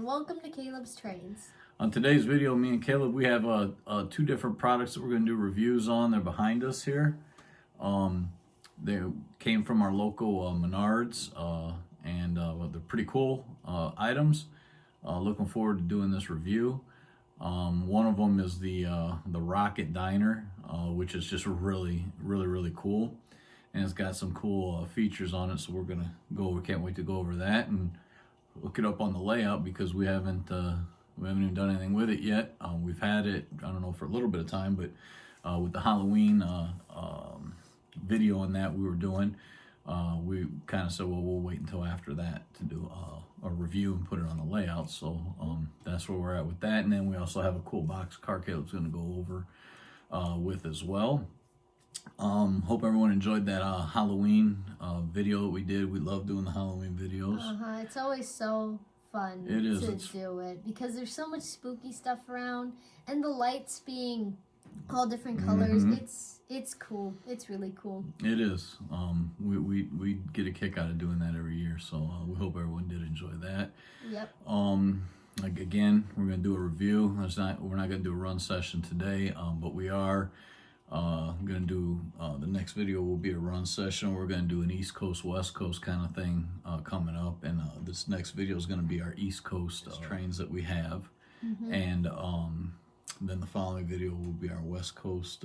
welcome to Caleb's Trains. On today's video, me and Caleb, we have two different products that we're going to do reviews on. They're behind us here. They came from our local Menards, and they're pretty cool items. Looking forward to doing this review. One of them is the Rocket Diner, which is just really cool, and it's got some cool features on it. So we're gonna go. We can't wait to go over that and look it up on the layout because we haven't even done anything with it yet. We've had it, I don't know, for a little bit of time, but with the Halloween video and that we were doing, we kind of said, well, we'll wait until after that to do a review and put it on the layout. So that's where we're at with that. And then we also have a cool Boxcar Caleb's going to go over with as well. Hope everyone enjoyed that Halloween video that we did. We love doing the Halloween videos. It's always so fun to do it because there's so much spooky stuff around, and the lights being all different colors. It's cool. It's really cool. It is. We get a kick out of doing that every year, so we hope everyone did enjoy that. Yep. Like again, we're gonna do a review. We're not gonna do a run session today, but we are gonna do the next video will be a run session. We're gonna do an East Coast West Coast kind of thing coming up, and this next video is gonna be our East Coast trains that we have, and then the following video will be our West Coast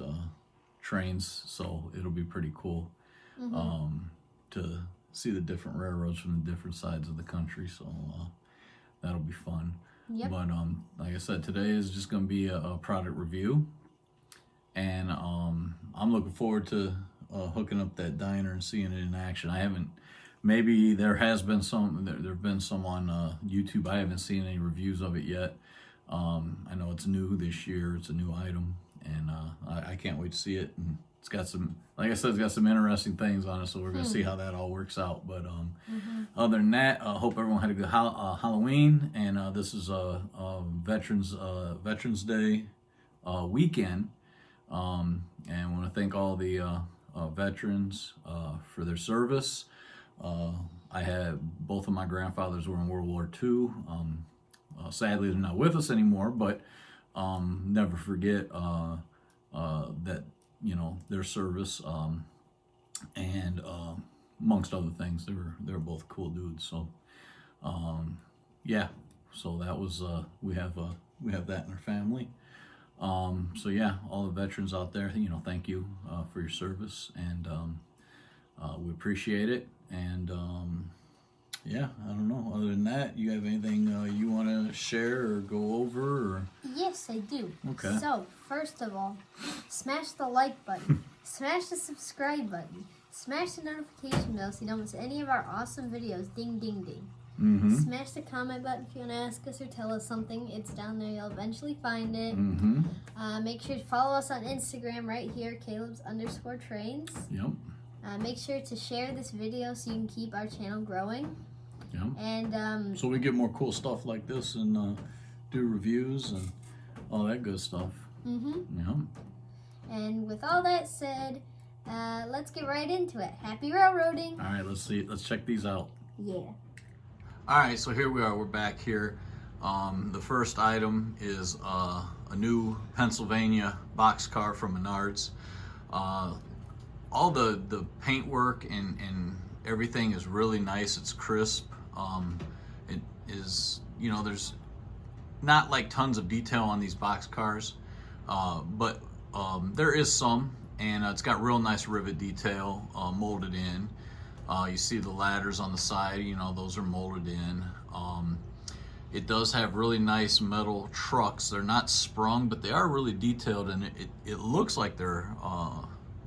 trains. So it'll be pretty cool to see the different railroads from the different sides of the country. So that'll be fun. Yep. But like I said, today is just gonna be a product review. And I'm looking forward to hooking up that diner and seeing it in action. I haven't, maybe there has been some, there have been some on YouTube. I haven't seen any reviews of it yet. I know it's new this year. It's a new item, and I can't wait to see it. And it's got some, like I said, it's got some interesting things on it, so we're going to see how that all works out. But other than that, I hope everyone had a good Halloween, and this is a Veterans Day weekend. And I want to thank all the veterans for their service. I had both of my grandfathers were in World War II. Sadly, they're not with us anymore, but never forget that, you know, their service, and amongst other things, they were both cool dudes. So yeah, so that was we have that in our family. So yeah, all the veterans out there, you know, thank you for your service, and we appreciate it. And yeah, I don't know. Other than that, you have anything you want to share or go over? Or? Yes, I do. Okay. So, first of all, smash the like button, smash the subscribe button, smash the notification bell so you don't miss any of our awesome videos. Ding, ding, ding. Smash the comment button if you want to ask us or tell us something. It's down there. You'll eventually find it. Make sure to follow us on Instagram right here, Caleb's_trains. Yep. Make sure to share this video so you can keep our channel growing. Yep. And so we get more cool stuff like this and do reviews and all that good stuff. Yeah. And with all that said, let's get right into it. Happy railroading. All right, let's see. Let's check these out. Yeah. All right, so here we are. We're back here. The first item is a new Pennsylvania boxcar from Menards. All the paintwork and everything is really nice. It's crisp. It is, you know, there's not like tons of detail on these boxcars, but there is some, and it's got real nice rivet detail molded in. You see the ladders on the side, you know, those are molded in. It does have really nice metal trucks. They're not sprung, but they are really detailed, and it looks like they're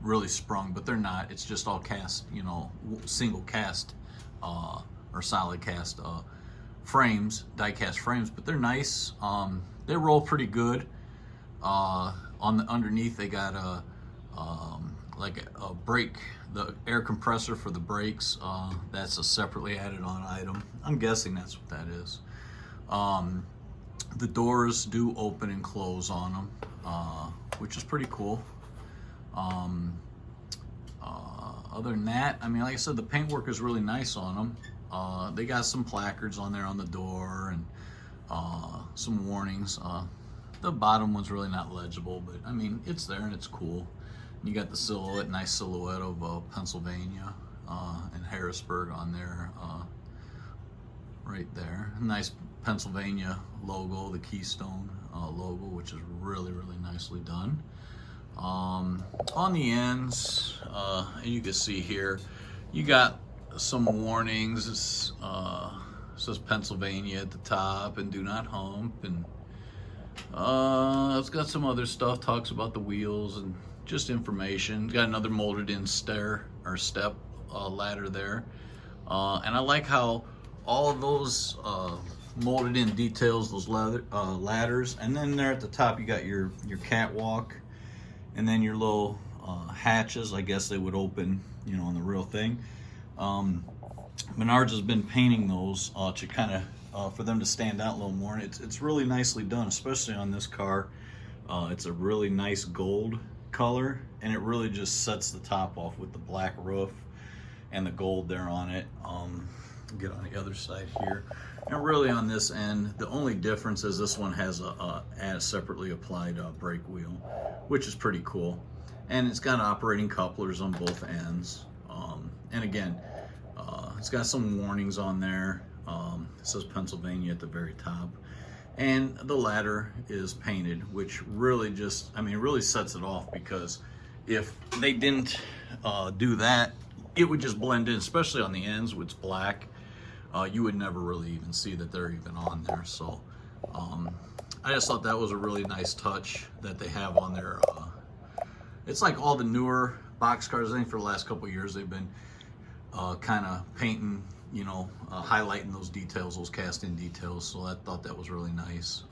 really sprung, but they're not. It's just all cast, you know, single cast or solid cast frames, die cast frames, but they're nice. They roll pretty good. On the underneath, they got like a brake, the air compressor for the brakes. That's a separately added on item. I'm guessing that's what that is. The doors do open and close on them, which is pretty cool. Other than that, I mean, like I said, the paintwork is really nice on them. They got some placards on there on the door, and some warnings. The bottom one's really not legible, but I mean, it's there and it's cool. You got the silhouette, nice silhouette of Pennsylvania and Harrisburg on there, right there. Nice Pennsylvania logo, the Keystone logo, which is really, really nicely done. On the ends, you can see here, you got some warnings. It says Pennsylvania at the top and do not hump, and it's got some other stuff, talks about the wheels and just information. Got another molded in stair or step ladder there, and I like how all of those molded in details, those ladders, and then there at the top you got your catwalk, and then your little hatches. I guess they would open, you know, on the real thing. Menards has been painting those to kind of for them to stand out a little more, and it's really nicely done, especially on this car. It's a really nice gold color, and it really just sets the top off with the black roof and the gold there on it. Get on the other side here, and really on this end, the only difference is this one has a separately applied brake wheel, which is pretty cool, and it's got operating couplers on both ends. And again, it's got some warnings on there. It says Pennsylvania at the very top, and the ladder is painted, which really just, I mean, really sets it off, because if they didn't do that, it would just blend in, especially on the ends, which is black. You would never really even see that they're even on there. So I just thought that was a really nice touch that they have on there. It's like all the newer box cars, I think for the last couple of years, they've been kind of painting, you know, highlighting those details, those cast-in details. So I thought that was really nice.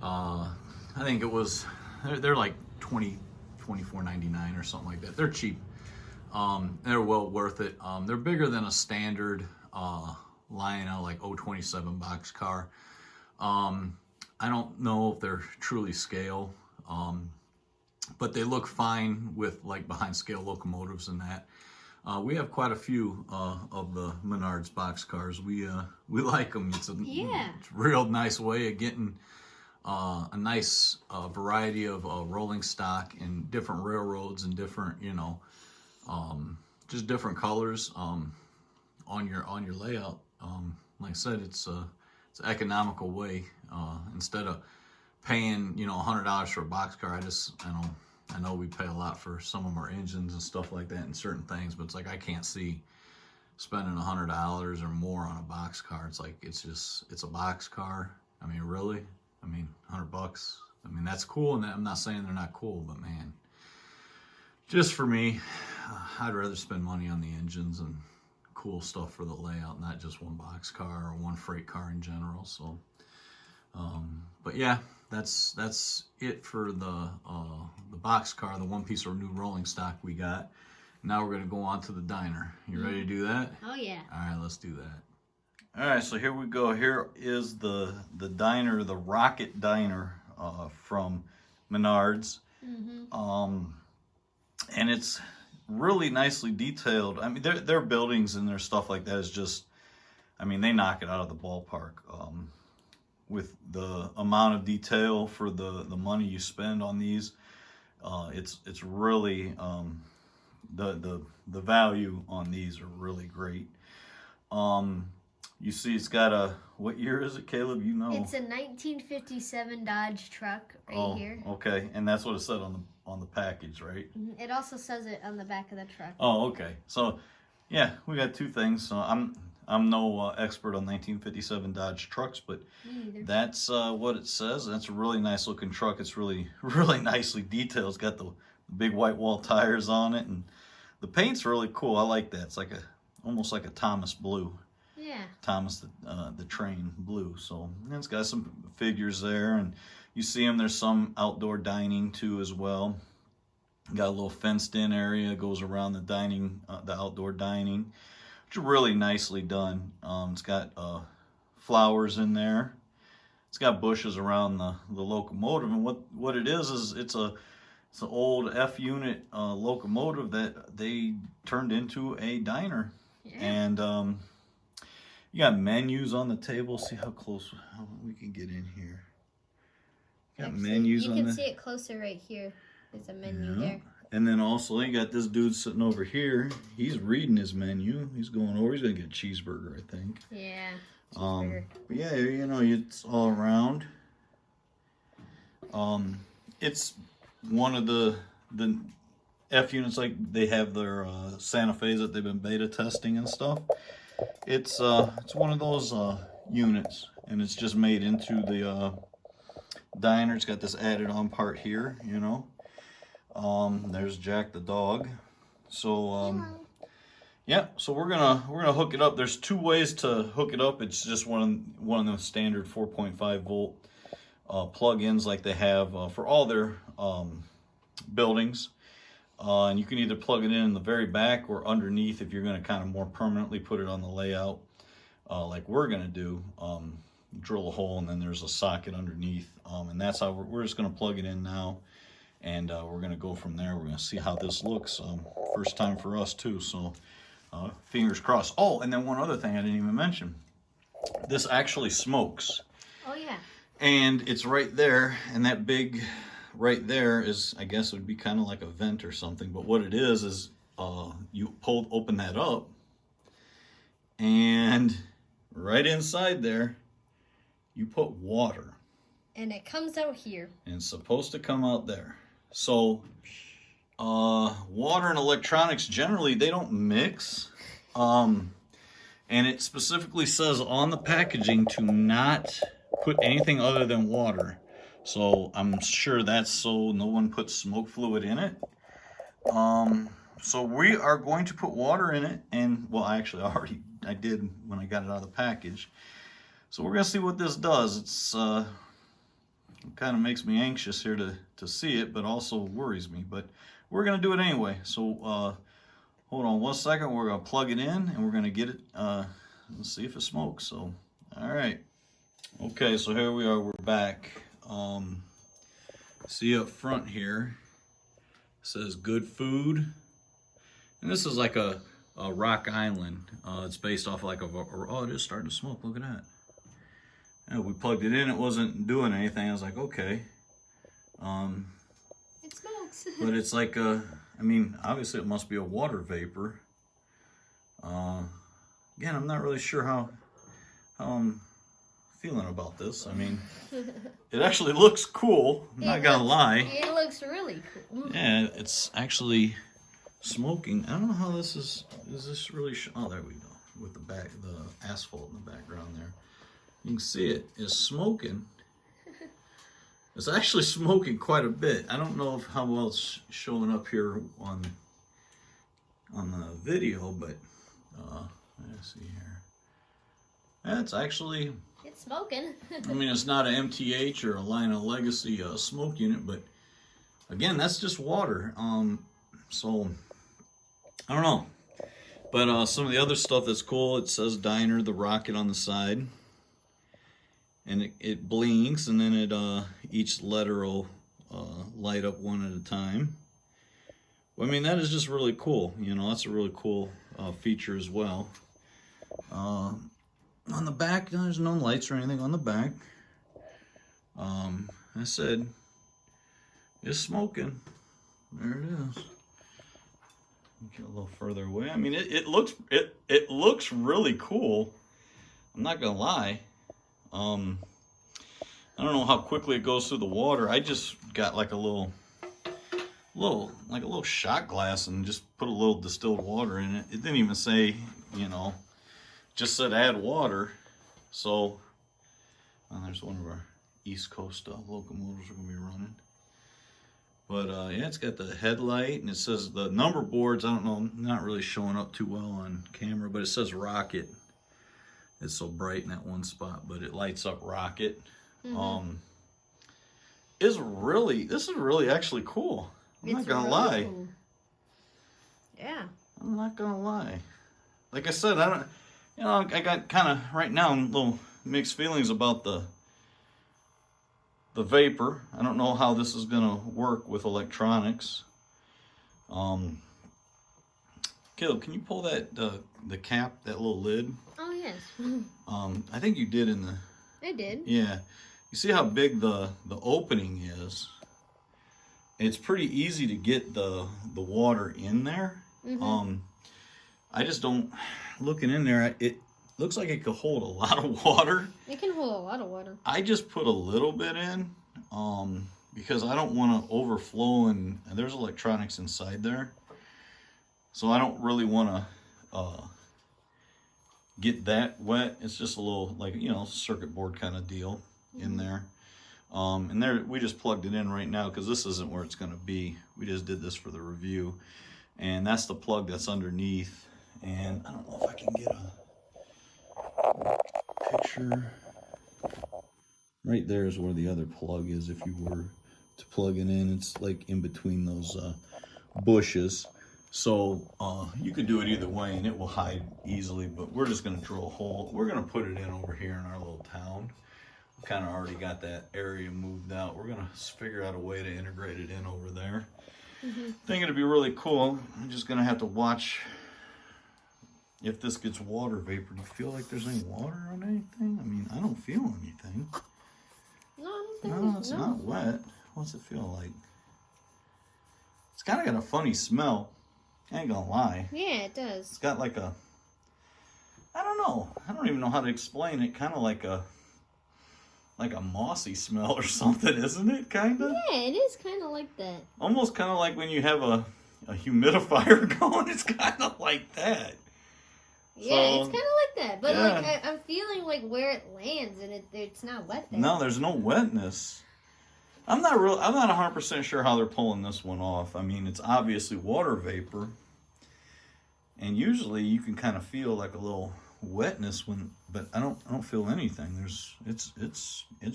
I think it was, they're like $24.99 or something like that. They're cheap. They're well worth it. They're bigger than a standard line out like 027 box car. I don't know if they're truly scale, but they look fine with like behind scale locomotives and that. We have quite a few of the Menards box cars. We like them. It's a real nice way of getting a nice variety of rolling stock in different railroads and different, you know, just different colors on your layout. Like I said, it's an economical way. Instead of paying, you know, $100 for a box car, I know we pay a lot for some of our engines and stuff like that and certain things, but it's like I can't see spending $100 or more on a box car. It's like it's a box car. I mean, really? I mean, $100. I mean, that's cool, and I'm not saying they're not cool, but man, just for me, I'd rather spend money on the engines and cool stuff for the layout, not just one box car or one freight car in general. So, but yeah, that's it for the box car, the one piece of new rolling stock we got. Now we're gonna go on to the diner. You ready to do that? Oh yeah. All right, let's do that. All right, so here we go. Here is the diner, the Rocket Diner from Menards. And it's really nicely detailed. I mean, their buildings and their stuff like that is just, I mean, they knock it out of the ballpark with the amount of detail for the money you spend on these. It's really the value on these are really great. You see, it's got a, what year is it, Caleb? You know, it's a 1957 Dodge truck here. Okay, and that's what it said on the package, right? It also says it on the back of the truck. Oh, okay. So, yeah, we got two things. So I'm no expert on 1957 Dodge trucks, but that's what it says. And it's a really nice looking truck. It's really, really nicely detailed. It's got the big white wall tires on it, and the paint's really cool. I like that. It's like almost like a Thomas blue. Yeah. Thomas the Train blue. So it's got some figures there, and you see them. There's some outdoor dining too as well. Got a little fenced in area, goes around the dining, the outdoor dining, which is really nicely done. It's got flowers in there. It's got bushes around the locomotive, and what it is it's an old F unit locomotive that they turned into a diner. And You got menus on the table. See how close we can get in here. Got Actually, menus on you the... can see it closer right here. There's a menu there. And then also you got this dude sitting over here. He's reading his menu. He's going over. He's gonna get a cheeseburger, I think. Yeah. Cheeseburger. Yeah, you know, it's all around. It's one of the F units, like they have their Santa Fe's that they've been beta testing and stuff. It's one of those units, and it's just made into the diner. It's got this added on part here, you know. There's Jack the dog. So yeah, so we're gonna hook it up. There's two ways to hook it up. It's just one of the standard 4.5 volt plug-ins like they have for all their buildings. And you can either plug it in the very back or underneath if you're going to kind of more permanently put it on the layout, like we're going to do. Drill a hole and then there's a socket underneath, and that's how we're just going to plug it in now, and we're going to go from there. We're going to see how this looks. First time for us too, so fingers crossed. Oh, and then one other thing I didn't even mention. This actually smokes. Oh yeah. And it's right there, and that big right there is, I guess it would be kind of like a vent or something, but what it is you open that up, and right inside there you put water. And it comes out here. And it's supposed to come out there. So water and electronics, generally they don't mix. And it specifically says on the packaging to not put anything other than water. So I'm sure that's so no one puts smoke fluid in it. So we are going to put water in it, and well, actually I did when I got it out of the package. So we're gonna see what this does. It's it kind of makes me anxious here to see it, but also worries me. But we're gonna do it anyway. So hold on 1 second. We're gonna plug it in, and we're gonna get it. Let's see if it smokes. So all right. Okay, so here we are. We're back. See up front here, it says good food, and this is like a rock island. It's based off like oh, it is starting to smoke. Look at that. Yeah, we plugged it in. It wasn't doing anything. I was like, okay. It smokes. But it's like I mean, obviously it must be a water vapor. Again, I'm not really sure how I'm feeling about this. I mean, it actually looks cool. I'm not gonna lie. It looks really cool. Yeah, it's actually smoking. I don't know how this is this really oh, there we go, with the asphalt in the background there. You can see it is smoking. It's actually smoking quite a bit. I don't know how well it's showing up here on the video, but let's see here. That's actually, it's smoking. I mean, it's not an MTH or a Lionel Legacy smoke unit, but again, that's just water. So I don't know. But some of the other stuff that's cool, it says Diner, the rocket on the side. And it blinks, and then it each letter will light up one at a time. Well, I mean, that is just really cool. You know, that's a really cool feature as well. On the back, there's no lights or anything on the back. I said, it's smoking. There it is. Get a little further away. I mean, it looks really cool. I'm not gonna lie. I don't know how quickly it goes through the water. I just got like a little shot glass and just put a little distilled water in it. It didn't even say, you know, just said add water. So there's one of our East Coast locomotives we're gonna be running. But yeah, it's got the headlight, and it says the number boards, I don't know, not really showing up too well on camera, but it says Rocket. It's so bright in that one spot, but it lights up Rocket. Mm-hmm. This is really actually cool. I'm not gonna lie. Cool. Yeah. I'm not gonna lie. Like I said, I got kind of right now little mixed feelings about the vapor. I don't know how this is gonna work with electronics. Caleb, can you pull that the cap, that little lid? Oh yeah. Yes. I think you did in the... I did. Yeah. You see how big the opening is? It's pretty easy to get the water in there. Mm-hmm. I just don't... Looking in there, it looks like it could hold a lot of water. It can hold a lot of water. I just put a little bit in because I don't want to overflow, and there's electronics inside there. So I don't really want to get that wet. It's just a little, like, you know, circuit board kind of deal in there. And there, we just plugged it in right now because this isn't where it's going to be. We just did this for the review. And that's the plug that's underneath. And I don't know if I can get a picture. Right there is where the other plug is. If you were to plug it in, it's like in between those bushes. So you could do it either way and it will hide easily, but we're just going to drill a hole. We're going to put it in over here in our little town. We kind of already got that area moved out. We're going to figure out a way to integrate it in over there. I think it'd be really cool. I'm just going to have to watch if this gets water vapor. Do you feel like there's any water on anything? I mean, I don't feel anything. No, I don't think No, it's not wet. What's it feel like? It's kind of got a funny smell. I ain't gonna lie. Yeah, it does. It's got like a, I don't know. I don't even know how to explain it. Kind of like a mossy smell or something, isn't it? Kind of. Yeah, it is kind of like that. Almost kind of like when you have a humidifier going. It's kind of like that. Yeah, So, it's kind of like that. But yeah. like I'm feeling like where it lands and it's not wet there. No, there's no wetness. I'm not 100% sure how they're pulling this one off. I mean, it's obviously water vapor, and usually you can kind of feel like a little wetness but I don't feel anything. It's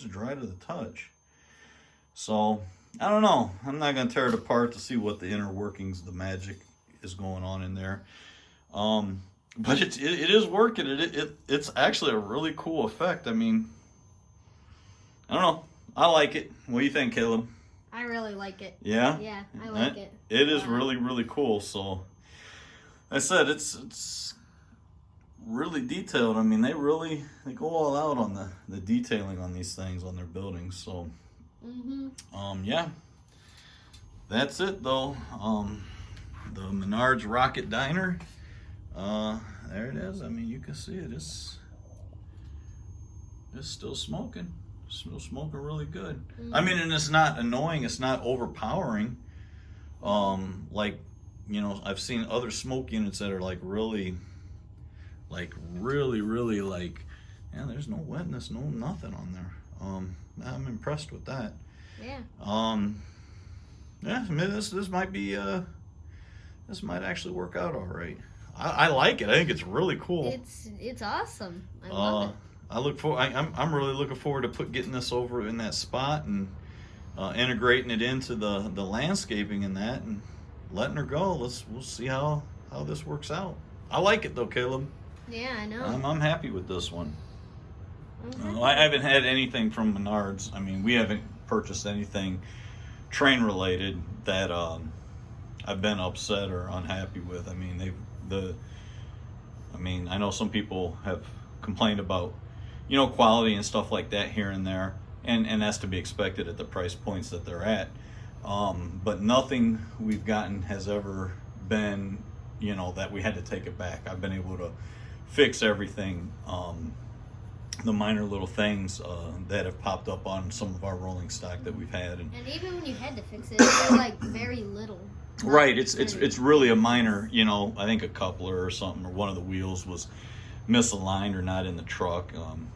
dry to the touch. So I don't know. I'm not gonna tear it apart to see what the inner workings, the magic is going on in there. But it is working. It's actually a really cool effect. I mean, I don't know. I like it. What do you think, Caleb? I really like it. Yeah? Yeah, I like it. It is really, really cool. So, I said, it's really detailed. I mean, they go all out on the detailing on these things, on their buildings. So, yeah. That's it, though. The Menards Rocket Diner. There it is. I mean, you can see it. It's still smoking. Still smoking really good. I mean, and it's not annoying. It's not overpowering. Like, you know, I've seen other smoke units that are like really, yeah, there's no wetness, no nothing on there. I'm impressed with that. Yeah. Yeah, I mean, this might be, this might actually work out all right. I like it. I think it's really cool. It's awesome. I love it. I'm really looking forward to getting this over in that spot and integrating it into the landscaping and that and letting her go. We'll see how this works out. I like it though, Caleb. Yeah, I know. I'm happy with this one. I haven't had anything from Menards. I mean, we haven't purchased anything train related that I've been upset or unhappy with. I mean, I know some people have complained about, you know, quality and stuff like that here and there, and that's to be expected at the price points that they're at. But nothing we've gotten has ever been, you know, that we had to take it back. I've been able to fix everything, the minor little things that have popped up on some of our rolling stock that we've had. And even when you had to fix it, it was like very little. Right, it's really a minor, you know, I think a coupler or something, or one of the wheels was misaligned or not in the truck,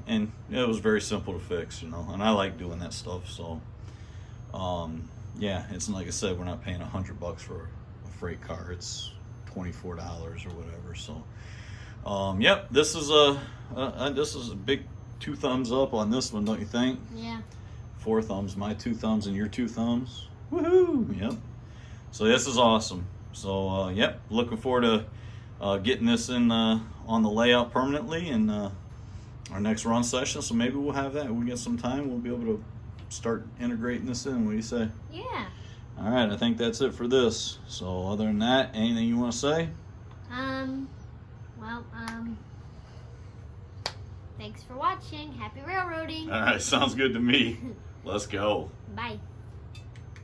and it was very simple to fix, you know, and I like doing that stuff. So yeah, it's like I said, we're not paying $100 for a freight car. It's $24 or whatever. So yep, this is a big 2 thumbs up on this one, don't you think? Yeah. 4 thumbs, my 2 thumbs and your 2 thumbs. Woohoo! Yep. So this is awesome. So yep, looking forward to getting this in on the layout permanently in our next run session. So maybe we'll have that. When we get some time, we'll be able to start integrating this in. What do you say? Yeah. All right, I think that's it for this. So other than that, anything you want to say? Thanks for watching. Happy railroading. All right, sounds good to me. Let's go. Bye.